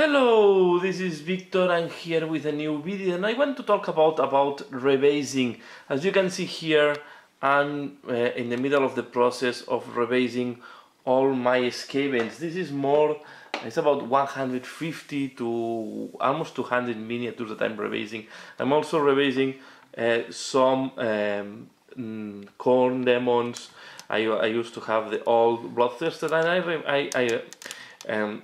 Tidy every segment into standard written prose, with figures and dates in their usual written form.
Hello, this is Victor. I'm here with a new video and I want to talk about rebasing. As you can see here, I'm in the middle of the process of rebasing all my Skavens. This is it's about 150 to almost 200 miniatures that I'm rebasing. I'm also rebasing some corn demons. I used to have the old bloodthirster and I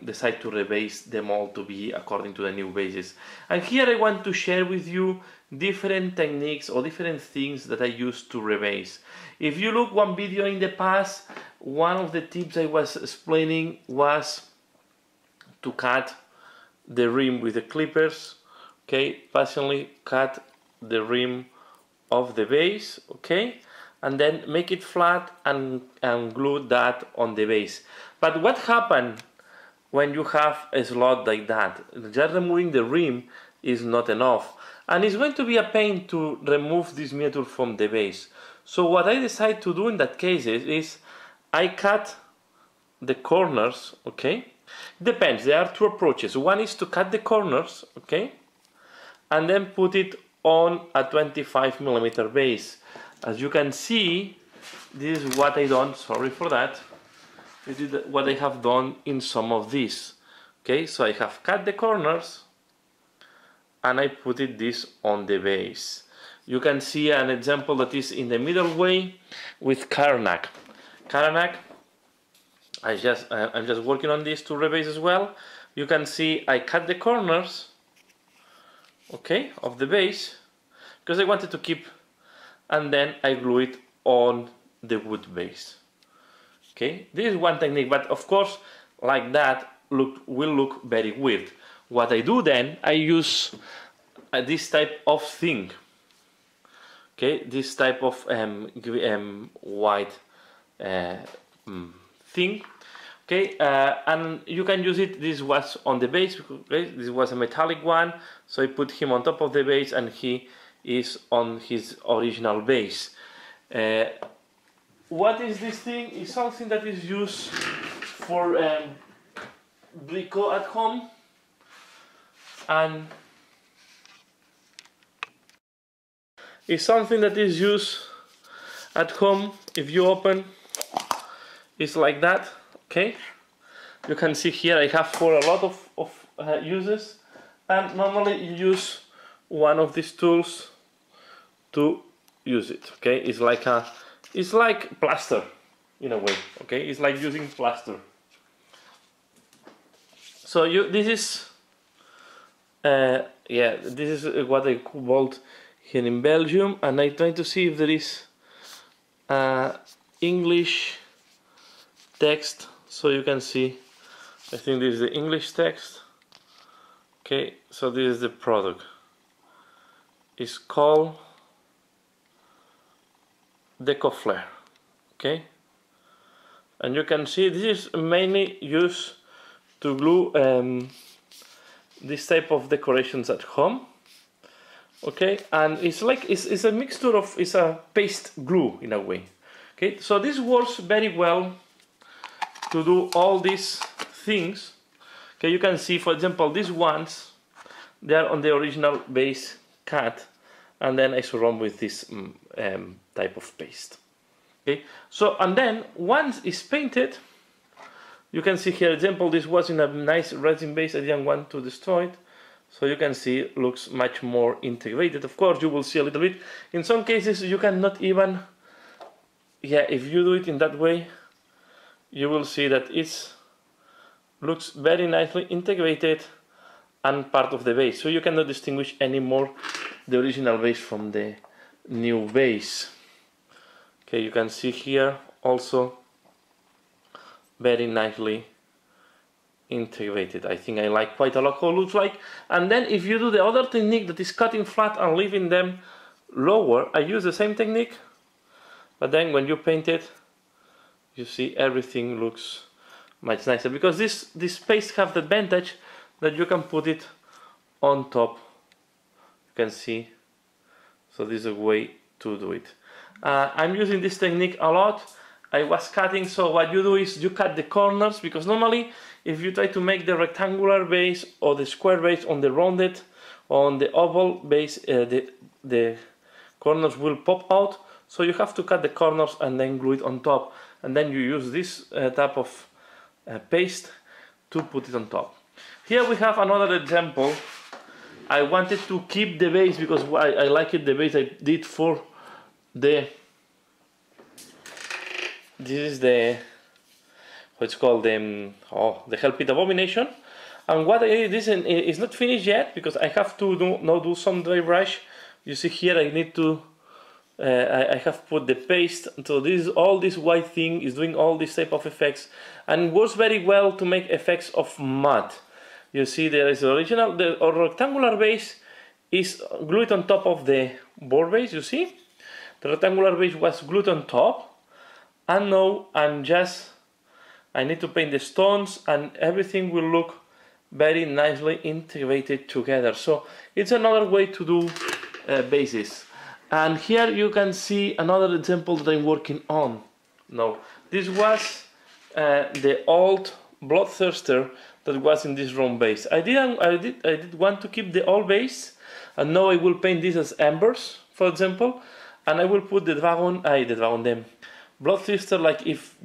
decide to rebase them all to be according to the new bases. And here I want to share with you different techniques or different things that I use to rebase. If you look one video in the past, one of the tips I was explaining was to cut the rim with the clippers. Okay, patiently cut the rim of the base, okay, and then make it flat and glue that on the base. But what happened when you have a slot like that? Just removing the rim is not enough, and it's going to be a pain to remove this miniature from the base. So what I decide to do in that case is I cut the corners, okay? Depends, there are two approaches. One is to cut the corners, okay, and then put it on a 25mm base. As you can see, this is what I done, sorry for that. This is what I have done in some of these. Okay, so I have cut the corners and I put this on the base. You can see an example that is in the middle way with Karnak. Karnak, I'm just working on this to rebase as well. You can see I cut the corners, okay, of the base because I wanted to keep, and then I glue it on the wood base. Okay, this is one technique, but of course, like that will look very weird. What I do then, I use this type of thing. Okay, this type of white thing. Okay, and you can use it. This was on the base. Okay? This was a metallic one, so I put him on top of the base, and he is on his original base. What is this thing? It's something that is used for brico at home, and it's something that is used at home. If you open, it's like that. Okay, you can see here I have for a lot of uses, and normally you use one of these tools to use it. Okay, it's like plaster in a way. Okay, it's like using plaster. So this is this is what I bought here in Belgium, and I try to see if there is English text, so you can see. I think this is the English text. Okay, so this is the product. It's called Decoflare. Okay, and you can see this is mainly used to glue this type of decorations at home. Okay, and it's like it's a mixture of, it's a paste glue in a way. Okay, so this works very well to do all these things. Okay, you can see, for example, these ones, they are on the original base cut, and then I surround with this type of paste. Okay, so and then once it's painted, you can see here, example, this was in a nice resin base. I didn't want to destroy it, so you can see it looks much more integrated. Of course, you will see a little bit. In some cases, you cannot even. Yeah, if you do it in that way, you will see that it looks very nicely integrated and part of the base. So you cannot distinguish anymore the original base from the new base. Okay, you can see here also very nicely integrated. I think I like quite a lot how it looks like. And then if you do the other technique that is cutting flat and leaving them lower, I use the same technique, but then when you paint it, you see everything looks much nicer, because this paste have the advantage that you can put it on top. You can see, so this is a way to do it. I'm using this technique a lot. I was cutting, so what you do is you cut the corners, because normally if you try to make the rectangular base or the square base on the rounded, on the oval base, the corners will pop out. So you have to cut the corners and then glue it on top, and then you use this type of paste to put it on top. Here we have another example. I wanted to keep the base because I like it, the base I did for the, this is the, what's called the Help It Abomination. And what I did, this is not finished yet because I have to do some dry brush. You see here I need to, I have put the paste, so this all this white thing is doing all this type of effects and works very well to make effects of mud. You see there is the original, the rectangular base is glued on top of the board base, you see? The rectangular base was glued on top, and now I need to paint the stones and everything will look very nicely integrated together. So it's another way to do bases. And here you can see another example that I'm working on. Now, this was the old Bloodthirster that was in this round base. I did want to keep the old base, and now I will paint this as embers, for example, and I will put the Bloodthirster, like if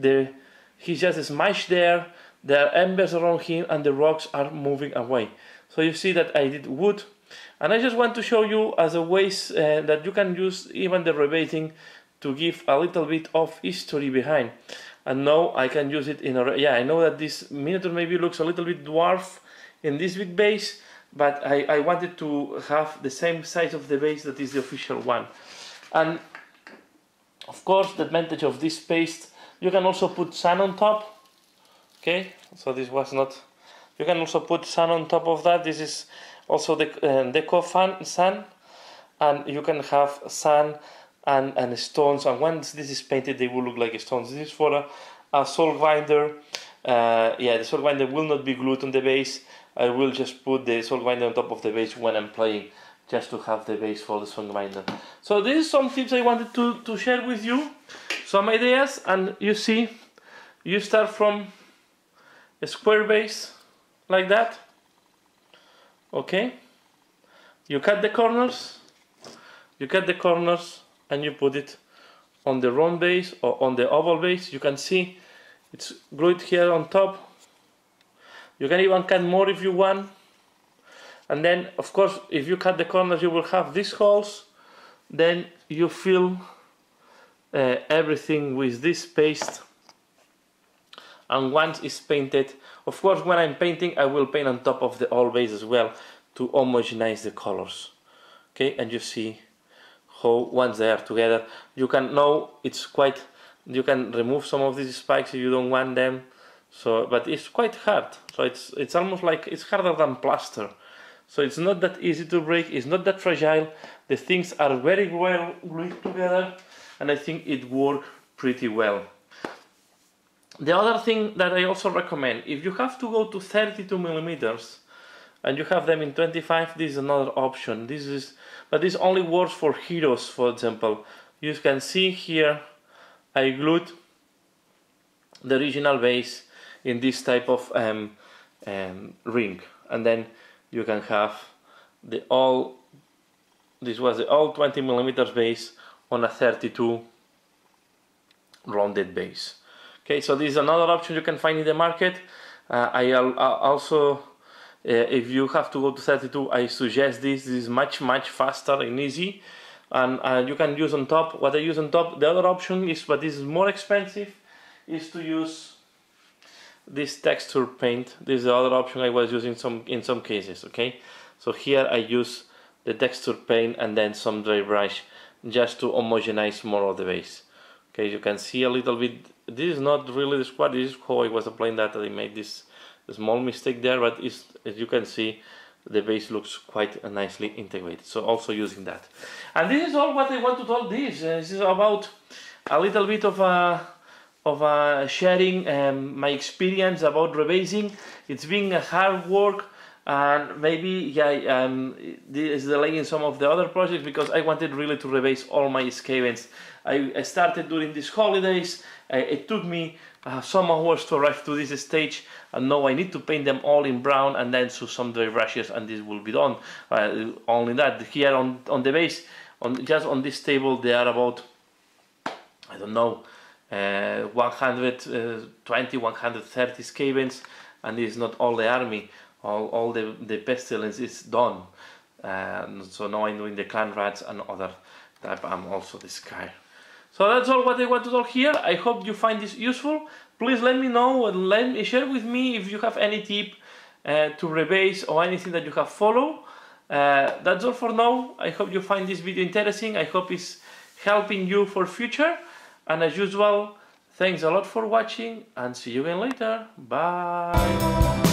he's just smashed there are embers around him and the rocks are moving away. So you see that I did wood, and I just want to show you as a ways that you can use even the rebasing to give a little bit of history behind. And now I can use it in a, I know that this miniature maybe looks a little bit dwarf in this big base, but I wanted to have the same size of the base that is the official one. And of course the advantage of this paste, you can also put sand on top. Okay, so this was not, you can also put sand on top of that. This is also the deco sand, and you can have sand and stones, and once this is painted they will look like stones. This is for a soul grinder. The soul grinder will not be glued on the base. I will just put the soul grinder on top of the base when I'm playing, just to have the base for the soul grinder. So this is some tips I wanted to share with you, some ideas. And you see, you start from a square base like that, okay, you cut the corners, and you put it on the round base or on the oval base. You can see it's glued here on top. You can even cut more if you want, and then of course if you cut the corners you will have these holes. Then you fill everything with this paste, and once it's painted, of course when I'm painting I will paint on top of the old base as well to homogenize the colors. Okay, and you see how once they are together, you can know it's quite, you can remove some of these spikes if you don't want them. So, but it's quite hard. So it's almost like it's harder than plaster. So it's not that easy to break. It's not that fragile. The things are very well glued together, and I think it worked pretty well. The other thing that I also recommend, if you have to go to 32 millimeters and you have them in 25, this is another option. But this only works for heroes, for example. You can see here I glued the original base in this type of ring, and then you can have this was the old 20 millimeters base on a 32 rounded base. Okay, so this is another option you can find in the market. I also, if you have to go to 32, I suggest this. This is much faster and easy, and you can use on top. What I use on top, the other option is, but this is more expensive, is to use this texture paint. This is the other option I was using in some cases. Okay, so here I use the texture paint and then some dry brush just to homogenize more of the base. Okay, you can see a little bit. This is not really the squad. This is how I was applying that. I made this small mistake there, but as you can see, the base looks quite nicely integrated. So also using that. And this is all what I want to tell this. This is about a little bit of sharing my experience about rebasing. It's been a hard work, and maybe this is delaying some of the other projects because I wanted really to rebase all my Skavens I started during these holidays. It took me some hours to arrive to this stage, and now I need to paint them all in brown and then use some dry brushes, and this will be done. Only that, here on the base, just on this table, there are about, I don't know, 120, 130 Skavens, and this is not all the army. All the pestilence is done. So now I'm doing the clan rats and other type. I'm also this guy. So that's all what I want to talk here. I hope you find this useful. Please let me know and share with me if you have any tip to rebase or anything that you have followed. That's all for now. I hope you find this video interesting. I hope it's helping you for future. And as usual, thanks a lot for watching and see you again later. Bye.